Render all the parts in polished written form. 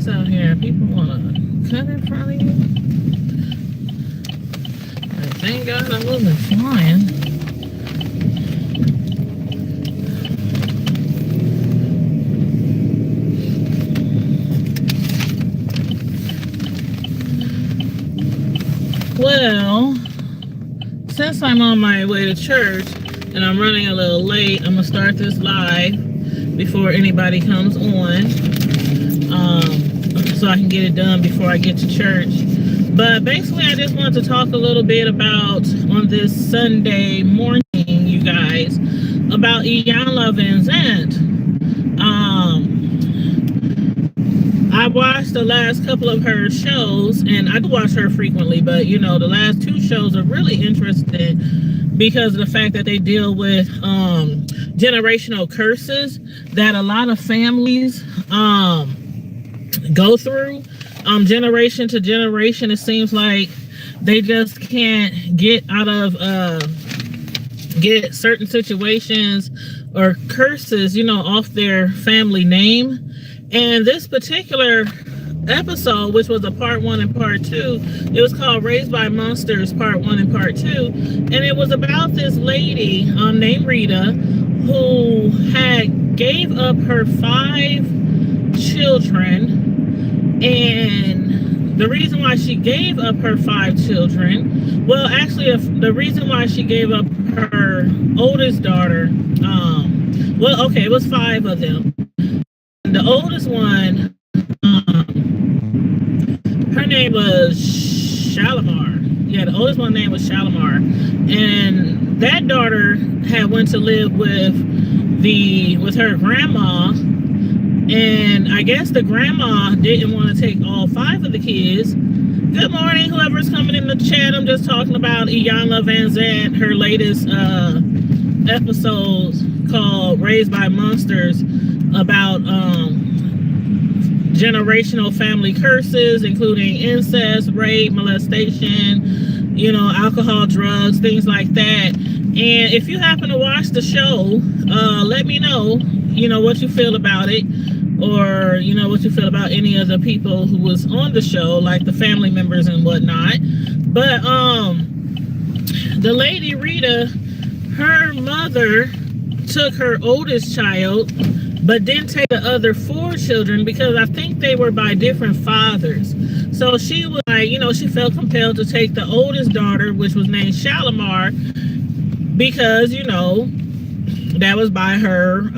nice out here. People want to cut in front of you. And thank God I wasn't flying. Well, since I'm on my way to church and I'm running a little late, I'm gonna start this live before anybody comes on, so I can get it done before I get to church. But basically, I just wanted to talk a little bit about, on this Sunday morning, you guys, about Iyanla Van Zandt. I watched the last couple of her shows, and I do watch her frequently, but you know, the last two shows are really interesting because of the fact that they deal with generational curses that a lot of families go through. Generation to generation, it seems like they just can't get out of get certain situations or curses, you know, off their family name. And this particular episode, which was a part 1 and part 2, it was called Raised by Monsters part 1 and part 2, and it was about this lady named Rita who had gave up her 5 children. And the reason why she gave up her 5 children, well, actually the reason why she gave up her oldest daughter, well, okay, it was 5 of them. The oldest one, her name was Shalimar. Yeah, the oldest one name was Shalimar. And that daughter had went to live with her grandma. And I guess the grandma didn't want to take all 5 of the kids. Good morning, whoever's coming in the chat. I'm just talking about Iyanla Van Zandt, her latest episodes called Raised by Monsters, about generational family curses, including incest, rape, molestation, you know, alcohol, drugs, things like that. And if you happen to watch the show, let me know, you know, what you feel about it, or, you know, what you feel about any of the people who was on the show, like the family members and whatnot. But the lady Rita, her mother took her oldest child, but didn't take the other 4 children because I think they were by different fathers. So she was like, you know, she felt compelled to take the oldest daughter, which was named Shalimar, because, you know, that was by her.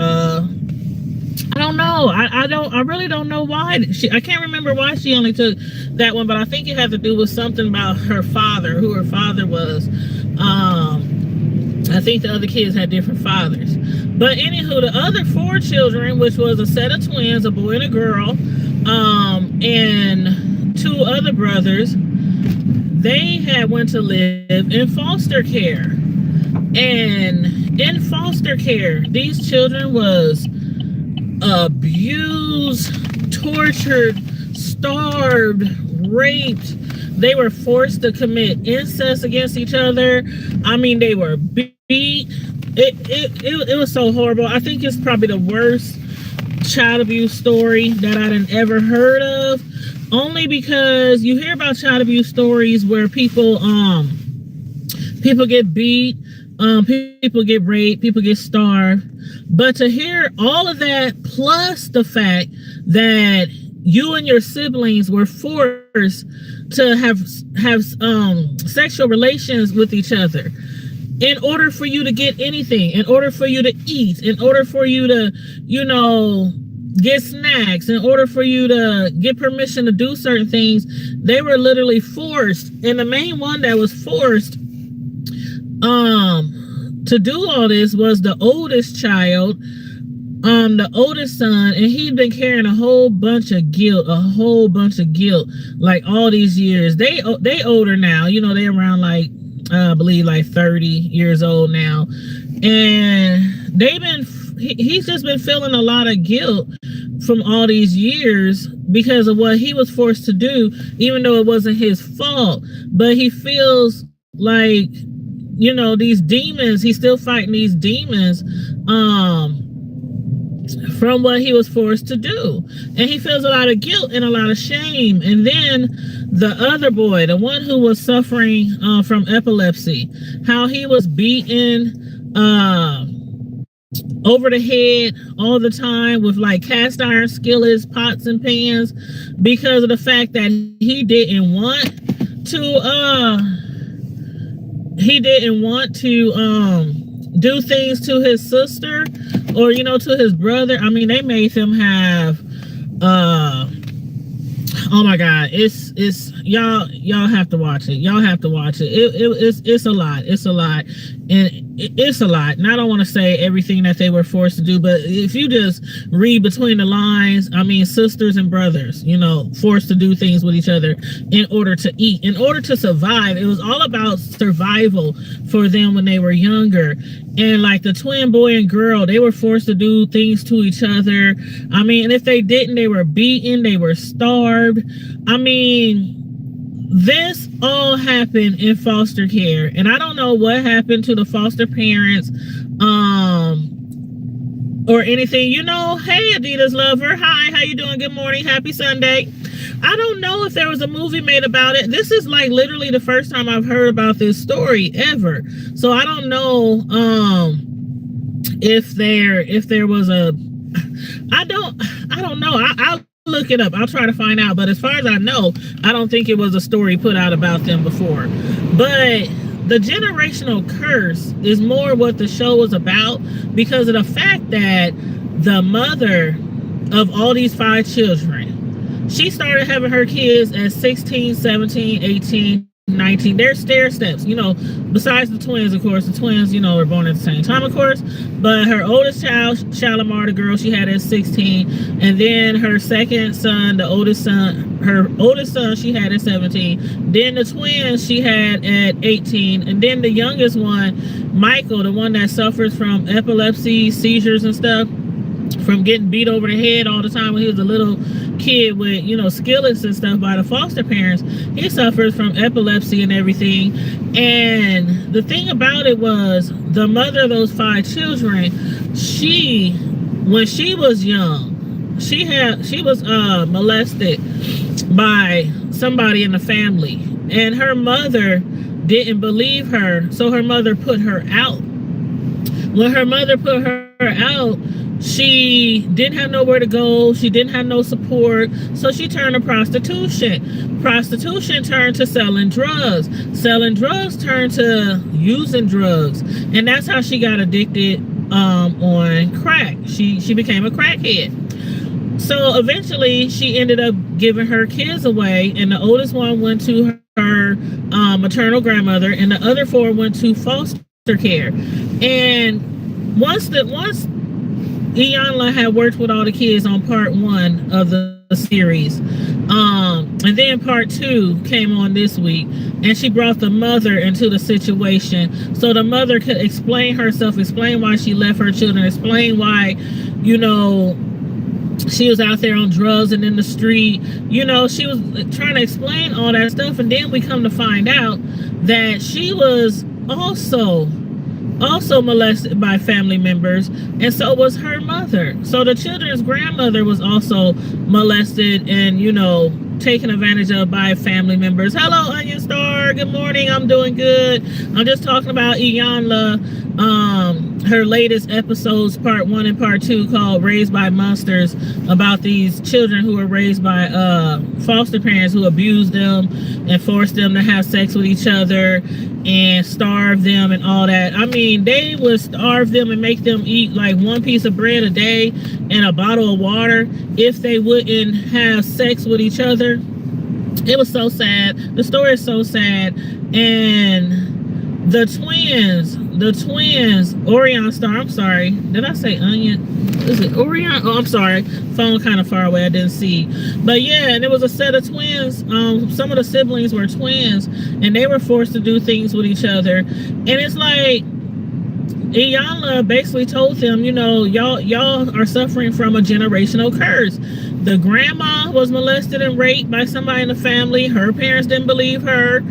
I don't know. I really don't know why. I can't remember why she only took that one, but I think it had to do with something about her father, who her father was. I think the other kids had different fathers. But anywho, the other 4 children, which was a set of twins, a boy and a girl, and 2 other brothers, they had went to live in foster care. And in foster care, these children was abused, tortured, starved, raped. They were forced to commit incest against each other. I mean, they were beat. It was so horrible. I think it's probably the worst child abuse story that I'd ever heard of. Only because you hear about child abuse stories where people get beat, people get raped, people get starved. But to hear all of that, plus the fact that you and your siblings were forced to have sexual relations with each other in order for you to get anything, in order for you to eat, in order for you to, you know, get snacks, in order for you to get permission to do certain things, they were literally forced. And the main one that was forced to do all this was the oldest child, the oldest son, and he'd been carrying a whole bunch of guilt, like all these years. They older now, you know, they around like, I believe like 30 years old now. And he's just been feeling a lot of guilt from all these years because of what he was forced to do, even though it wasn't his fault. But he feels like, you know, these demons, he's still fighting these demons, from what he was forced to do. And he feels a lot of guilt and a lot of shame. And then the other boy, the one who was suffering from epilepsy, how he was beaten over the head all the time with like cast iron skillets, pots and pans, because of the fact that he didn't want to do things to his sister or, you know, to his brother. I mean, they made him have oh my God, it's y'all have to watch it. Y'all have to watch it. It's a lot. It's a lot. And it's a lot. And I don't want to say everything that they were forced to do, but if you just read between the lines, I mean, sisters and brothers, you know, forced to do things with each other in order to eat, in order to survive. It was all about survival for them when they were younger. And like the twin boy and girl, they were forced to do things to each other. I mean, and if they didn't, they were beaten, they were starved. I mean, this all happened in foster care. And I don't know what happened to the foster parents or anything. You know, hey, Adidas lover. Hi, how you doing? Good morning. Happy Sunday. I don't know if there was a movie made about it. This is like literally the first time I've heard about this story ever. So I don't know if there was a I don't know. I'll look it up. I'll try to find out. But as far as I know, I don't think it was a story put out about them before. But the generational curse is more what the show was about, because of the fact that the mother of all these 5 children, she started having her kids at 16, 17, 18, 19. They're stair steps, you know, besides the twins, of course. The twins, you know, were born at the same time, of course. But her oldest child, Shalimar, the girl, she had at 16. And then her second son, her oldest son, she had at 17. Then the twins she had at 18. And then the youngest one, Michael, the one that suffers from epilepsy, seizures and stuff, from getting beat over the head all the time when he was a little kid with, you know, skillets and stuff by the foster parents. He suffers from epilepsy and everything. And the thing about it was, the mother of those 5 children, when she was young, she was molested by somebody in the family, and her mother didn't believe her, so her mother put her out. When her mother put her out, she didn't have nowhere to go. She didn't have no support. So she turned to prostitution. Prostitution turned to selling drugs. Selling drugs turned to using drugs. And that's how she got addicted on crack. She became a crackhead. So eventually she ended up giving her kids away. And the oldest one went to her maternal grandmother. And the other 4 went to foster care. And once Iyanla had worked with all the kids on part 1 of the series, and then part 2 came on this week, and she brought the mother into the situation so the mother could explain herself, explain why she left her children, explain why, you know, she was out there on drugs and in the street. You know, she was trying to explain all that stuff. And then we come to find out that she was also molested by family members, and so was her mother. So the children's grandmother was also molested and, you know, taken advantage of by family members. Hello, Onion Star. Good morning. I'm doing good. I'm just talking about Iyanla, her latest episodes, part 1 and part 2, called Raised by Monsters, about these children who were raised by foster parents who abused them and forced them to have sex with each other and starve them and all that. I mean, they would starve them and make them eat like 1 piece of bread a day and a bottle of water if they wouldn't have sex with each other. It was so sad. The story is so sad. And the twins, Orion Star, I'm sorry. Did I say Onion? Is it Orion? Oh, I'm sorry. Phone kind of far away. I didn't see. But yeah, and it was a set of twins. Some of the siblings were twins, and they were forced to do things with each other. And it's like, Iyanla basically told them, you know, y'all are suffering from a generational curse. The grandma was molested and raped by somebody in the family. Her parents didn't believe her.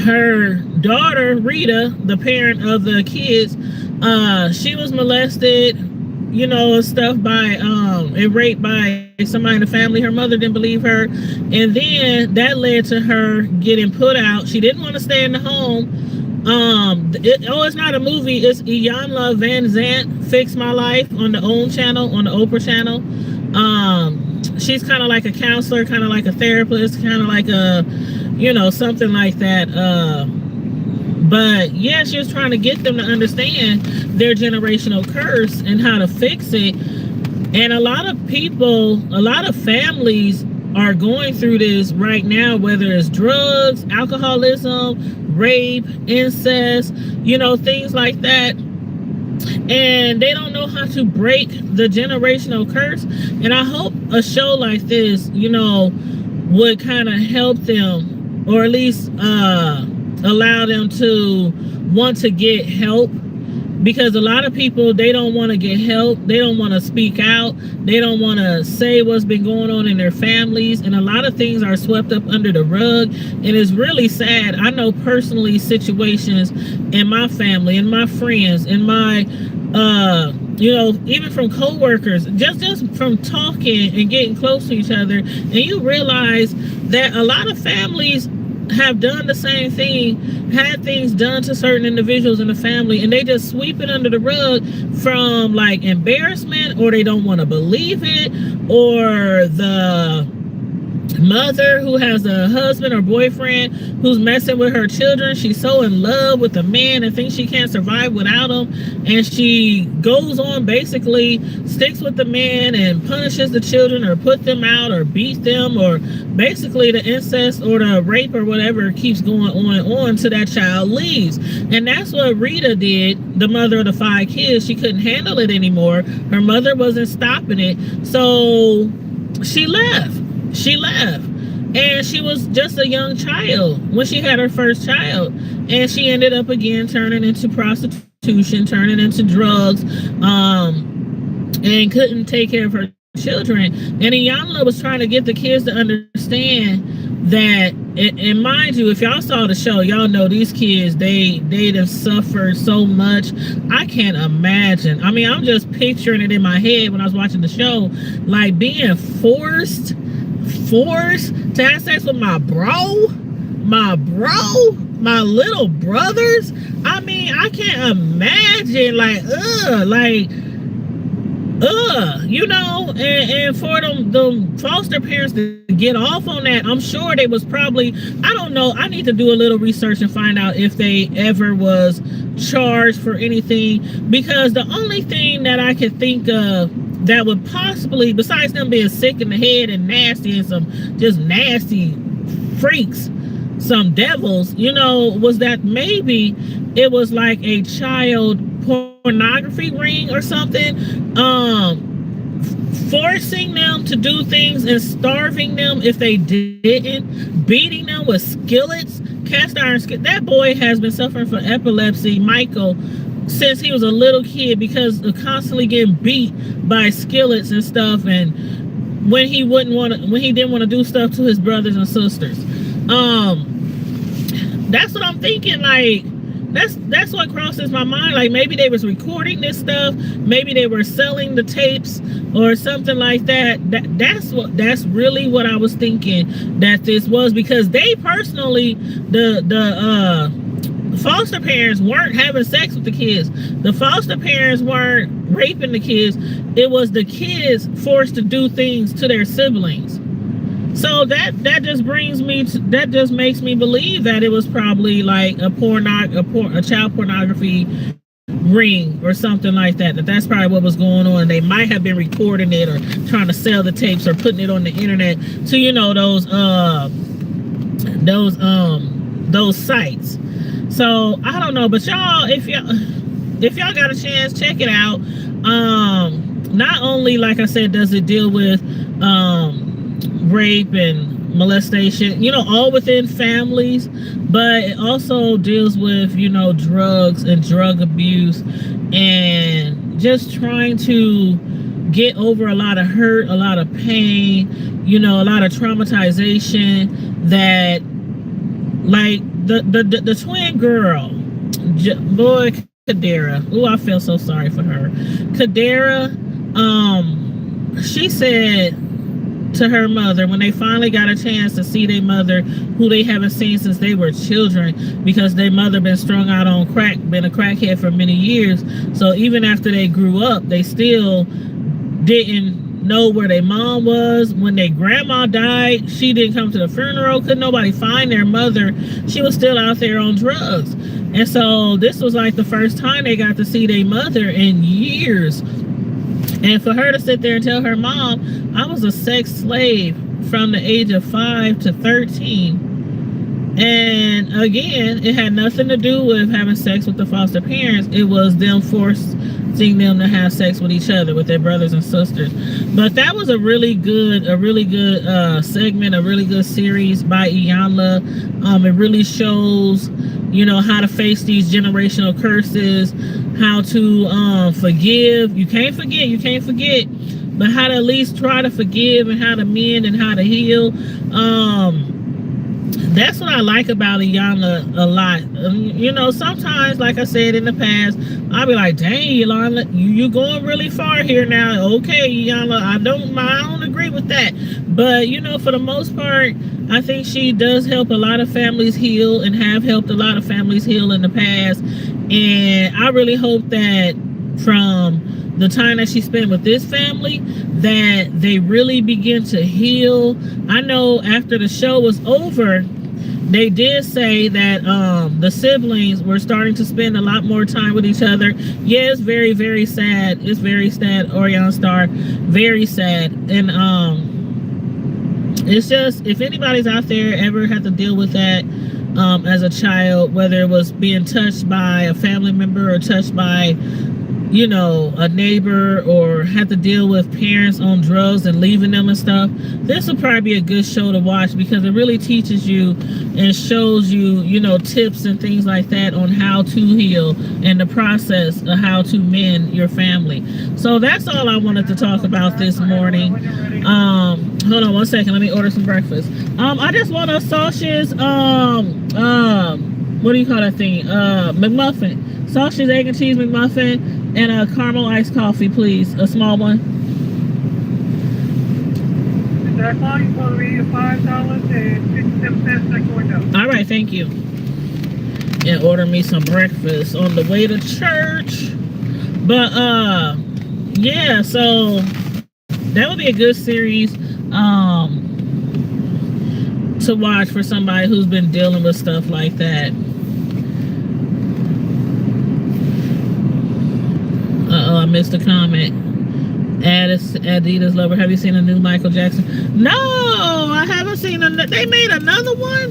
Her daughter, Rita, the parent of the kids, She was molested, and stuff and raped by somebody in the family. Her mother didn't believe her, and then that led to her getting put out. She didn't want to stay in the home. It's not a movie. It's Iyanla Van Zant, Fix My Life, on the OWN channel, on the Oprah channel. She's kind of like a counselor, kind of like a therapist, kind of like a, something like that. But yeah, she was trying to get them to understand their generational curse and how to fix it. And a lot of people, a lot of families are going through this right now, whether it's drugs, alcoholism, rape, incest, things like that. And they don't know how to break the generational curse. And I hope a show like this, would kind of help them, or at least allow them to want to get help. Because a lot of people, they don't want to get help. They don't want to speak out. They don't want to say what's been going on in their families. And a lot of things are swept up under the rug. And it's really sad. I know personally situations in my family, in my friends, in my, even from coworkers, just from talking and getting close to each other. And you realize that a lot of families have done the same thing, had things done to certain individuals in the family, and they just sweep it under the rug from like embarrassment, or they don't want to believe it, or the mother who has a husband or boyfriend who's messing with her children. She's so in love with the man and thinks she can't survive without him, and she goes on, basically sticks with the man and punishes the children, or put them out, or beat them, or basically the incest or the rape or whatever keeps going on and on till that child leaves. And that's what Rita did, the mother of the 5 kids. She couldn't handle it anymore. Her mother wasn't stopping it, so she left. And she was just a young child when she had her first child, and she ended up again turning into prostitution, turning into drugs, and couldn't take care of her children. And Iyanla was trying to get the kids to understand that, and mind you, if y'all saw the show, y'all know these kids, they'd have suffered so much. I can't imagine. I mean, I'm just picturing it in my head when I was watching the show, like being forced to have sex with my little brothers. I mean, I can't imagine, and for them foster parents to get off on that. I'm sure they was probably, I don't know, I need to do a little research and find out if they ever was charged for anything, because the only thing that I could think of that would possibly, besides them being sick in the head and nasty and some just nasty freaks, some devils, was that maybe it was like a child pornography ring or something, forcing them to do things and starving them if they didn't, beating them with skillets, cast iron skillets. That boy has been suffering from epilepsy, Michael, since he was a little kid, because of constantly getting beat by skillets and stuff, and when he didn't want to do stuff to his brothers and sisters. That's what I'm thinking. Like, that's what crosses my mind. Like, maybe they was recording this stuff, maybe they were selling the tapes or something like that. That's really what I was thinking that this was, because they personally, the foster parents weren't having sex with the kids. The foster parents weren't raping the kids. It was the kids forced to do things to their siblings. So that just brings me to, that just makes me believe that it was probably like a child pornography ring or something like that. That's probably what was going on. They might have been recording it or trying to sell the tapes or putting it on the internet to those sites. So I don't know, but y'all, if y'all got a chance, check it out. Not only, like I said, does it deal with rape and molestation, all within families, but it also deals with, drugs and drug abuse, and just trying to get over a lot of hurt, a lot of pain, a lot of traumatization that, like, the twin girl, boy, Kadera. Oh, I feel so sorry for her. Kadera, she said to her mother when they finally got a chance to see their mother, who they haven't seen since they were children, because their mother been strung out on crack, been a crackhead for many years. So even after they grew up, they still didn't know where their mom was. When their grandma died, she didn't come to the funeral. Couldn't nobody find their mother. She was still out there on drugs. And so this was like the first time they got to see their mother in years. And for her to sit there and tell her mom, I was a sex slave from the age of 5 to 13. And again, it had nothing to do with having sex with the foster parents. It was them forcing them to have sex with each other, with their brothers and sisters. But that was a really good segment, a really good series by Iyanla. It really shows, you know, how to face these generational curses, how to forgive. You can't forget, but how to at least try to forgive, and how to mend, and how to heal. That's what I like about Iyanla a lot. You know, sometimes, like I said in the past, I'll be like, dang, Iyanla, you're going really far here now. Okay, Iyanla, I don't agree with that. But, you know, for the most part, I think she does help a lot of families heal, and have helped a lot of families heal in the past. And I really hope that from the time that she spent with this family, that they really begin to heal. I know after the show was over, they did say that the siblings were starting to spend a lot more time with each other. Yeah, it's very, very sad. It's very sad, Orion Star. Very sad. And it's just, if anybody's out there ever had to deal with that as a child, whether it was being touched by a family member or touched by, you know, a neighbor, or had to deal with parents on drugs and leaving them and stuff, this would probably be a good show to watch, because it really teaches you and shows you, you know, tips and things like that on how to heal, and the process of how to mend your family. So that's all I wanted to talk about this morning. Hold on one second, let me order some breakfast. I just want a sausage, what do you call that thing? McMuffin. Sausage, egg, and cheese McMuffin, and a caramel iced coffee, please. A small one. That volume will be $5.57 All right, thank you. And order me some breakfast on the way to church. But yeah, so that would be a good series to watch for somebody who's been dealing with stuff like that. I missed a comment. Adidas lover, have you seen a new Michael Jackson? No, I haven't seen they made another one.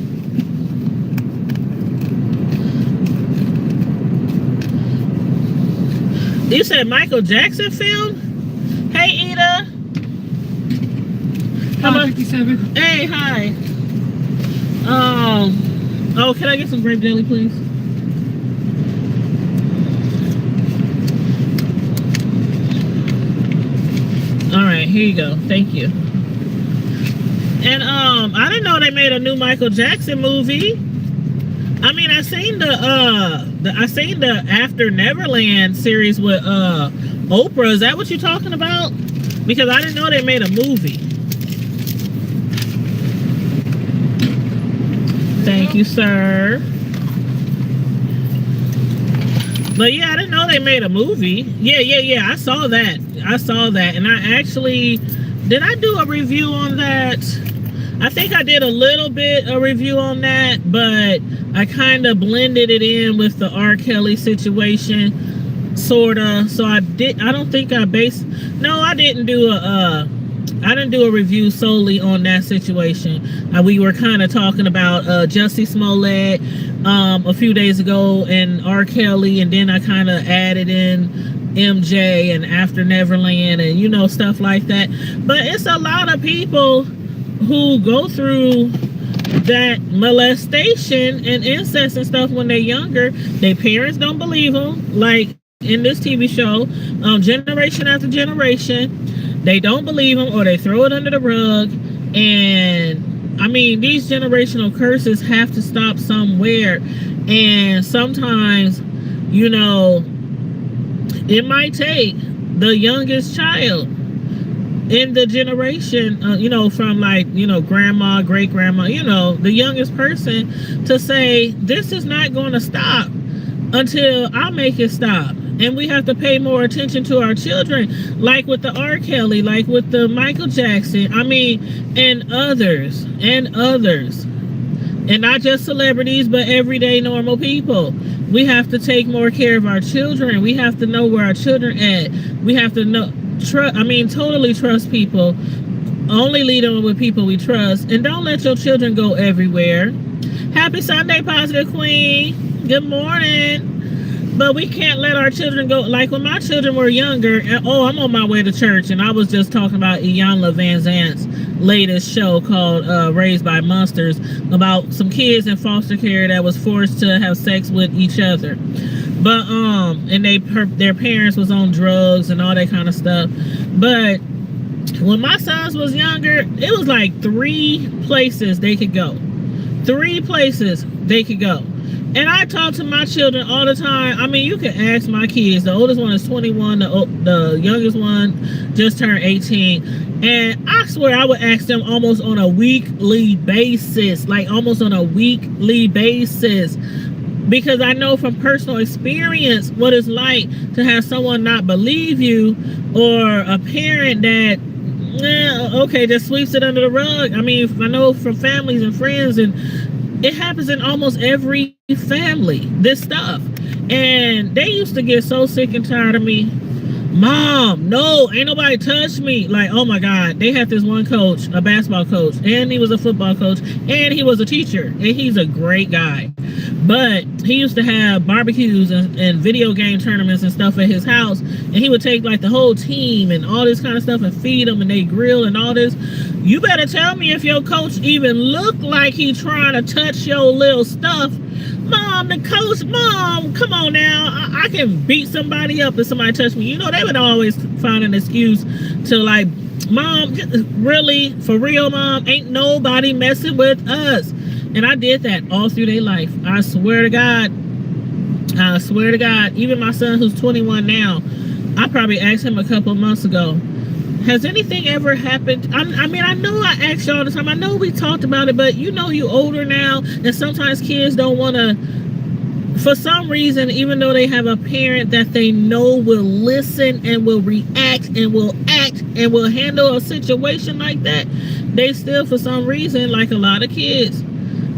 You said Michael Jackson film? Hey, Ida. How much? 57. Hey, hi. Oh, can I get some grape jelly, please? All right, here you go. Thank you. And I didn't know they made a new Michael Jackson movie. I mean, I seen the After Neverland series with Oprah. Is that what you're talking about? Because I didn't know they made a movie. Thank you, sir. But yeah, I didn't know they made a movie. Yeah. I saw that. And I actually, did I do a review on that? I think I did a little bit of review on that, but I kind of blended it in with the R. Kelly situation, sorta. So I didn't do a review solely on that situation. We were kind of talking about Jussie Smollett a few days ago, and R. Kelly, and then I kind of added in MJ and After Neverland, and you know, stuff like that. But it's a lot of people who go through that molestation and incest and stuff when they're younger. Their parents don't believe them, like in this TV show, generation after generation. They don't believe them, or they throw it under the rug. And I mean, these generational curses have to stop somewhere. And sometimes You know, it might take the youngest child in the generation, from like, grandma, great grandma, the youngest person to say, this is not going to stop until I make it stop. And we have to pay more attention to our children, like with the R. Kelly, like with the Michael Jackson, and others, and not just celebrities, but everyday normal people. We have to take more care of our children. We have to know where our children at. We have to totally trust people. Only lead them with people we trust. And don't let your children go everywhere. Happy Sunday, Positive Queen. Good morning. But we can't let our children go. Like when my children were younger, I'm on my way to church, and I was just talking about Iyanla Van Zant's latest show called Raised by Monsters, about some kids in foster care that was forced to have sex with each other. But and their parents was on drugs and all that kind of stuff. But when my sons was younger, it was like 3 places they could go. 3 places they could go. And I talk to my children all the time. You can ask my kids. The oldest one is 21. The youngest one just turned 18. And I swear I would ask them almost on a weekly basis. Because I know from personal experience what it's like to have someone not believe you, or a parent that, just sweeps it under the rug. I know from families and friends, and it happens in almost every family, this stuff. And they used to get so sick and tired of me. Mom, no, ain't nobody touched me. Like, oh my God. They had this one coach, a basketball coach, and he was a football coach, and he was a teacher, and he's a great guy. But he used to have barbecues and video game tournaments and stuff at his house, and he would take like the whole team and all this kind of stuff and feed them, and they grill and all this. You better tell me if your coach even look like he trying to touch your little stuff. Mom, come on now. I can beat somebody up if somebody touch me. They would always find an excuse to like, Mom, really, for real, Mom, ain't nobody messing with us. And I did that all through their life. I swear to God. Even my son, who's 21 now, I probably asked him a couple of months ago, has anything ever happened? I know I ask you all the time. I know we talked about it, but you older now, and sometimes kids don't want to, for some reason, even though they have a parent that they know will listen and will react and will act and will handle a situation like that, they still, for some reason, like a lot of kids,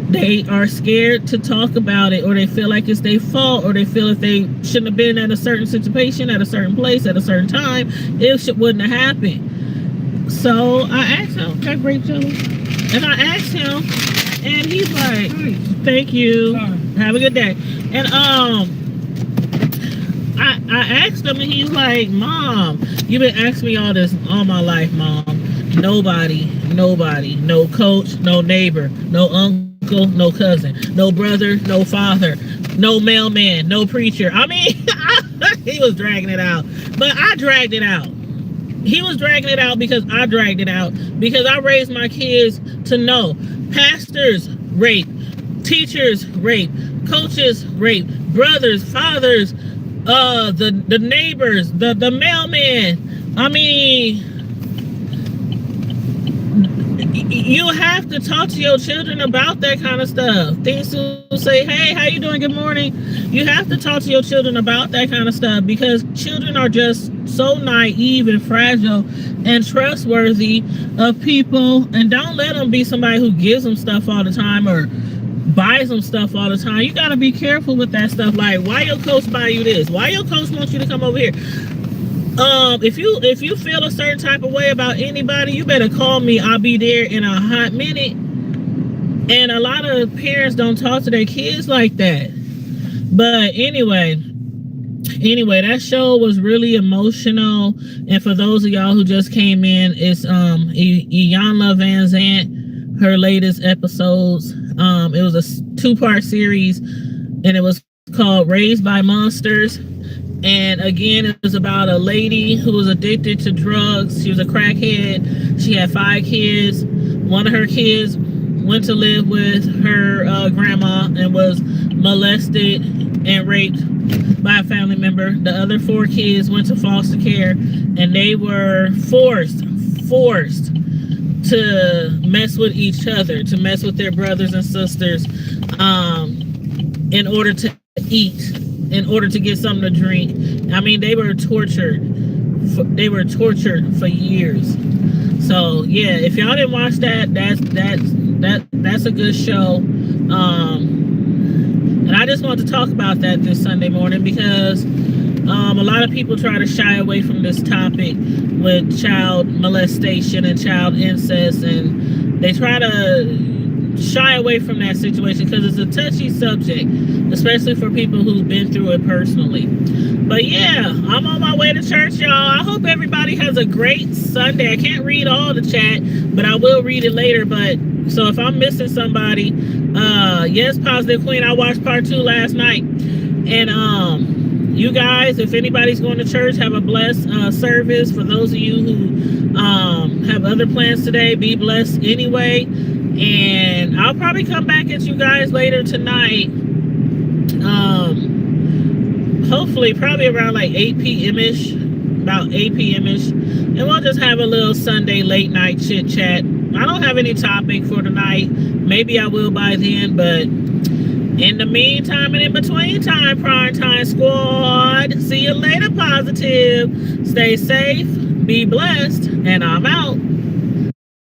they are scared to talk about it, or they feel like it's their fault, or they feel if they shouldn't have been at a certain situation, at a certain place, at a certain time, it wouldn't have happened. So I asked him, that grape jelly? And I asked him, and he's like, thank you, have a good day. And I asked him, and he's like, Mom, you've been asking me all this all my life, Mom. Nobody, no coach, no neighbor, no uncle, no cousin, no brother, no father, no mailman, no preacher. He was dragging it out, but I dragged it out. He was dragging it out because I dragged it out, because I raised my kids to know pastors rape, teachers rape, coaches rape, brothers, fathers, the neighbors, the mailman. You have to talk to your children about that kind of stuff. Things to say, hey, how you doing? Good morning. You have to talk to your children about that kind of stuff, because children are just so naive and fragile and trustworthy of people. And don't let them be somebody who gives them stuff all the time or buys them stuff all the time. You got to be careful with that stuff. Like, why your coach buy you this? Why your coach wants you to come over here? If you feel a certain type of way about anybody, you better call me. I'll be there in a hot minute. And a lot of parents don't talk to their kids like that. But anyway, that show was really emotional. And for those of y'all who just came in, it's Iyanla Van Zant, her latest episodes. It was a 2-part series, and it was called Raised by Monsters. And again, it was about a lady who was addicted to drugs. She was a crackhead. She had 5 kids. One of her kids went to live with her grandma and was molested and raped by a family member. The other 4 kids went to foster care, and they were forced to mess with each other, to mess with their brothers and sisters, in order to eat, in order to get something to drink. I mean, they were tortured. They were tortured for years. So yeah, if y'all didn't watch that, that's a good show. And I just wanted to talk about that this Sunday morning because a lot of people try to shy away from this topic with child molestation and child incest, and they try to shy away from that situation because it's a touchy subject, especially for people who've been through it personally. But yeah, I'm on my way to church, y'all. I hope everybody has a great Sunday. I can't read all the chat, but I will read it later. But so if I'm missing somebody, yes, Positive Queen, I watched part 2 last night. And you guys, if anybody's going to church, have a blessed service. For those of you who have other plans today, be blessed anyway. And I'll probably come back at you guys later tonight. Hopefully, probably around like 8 p.m.-ish, about 8 p.m.-ish. And we'll just have a little Sunday late night chit chat. I don't have any topic for tonight. Maybe I will by then, but in the meantime and in between time, Prime Time Squad, see you later, Positive. Stay safe, be blessed, and I'm out.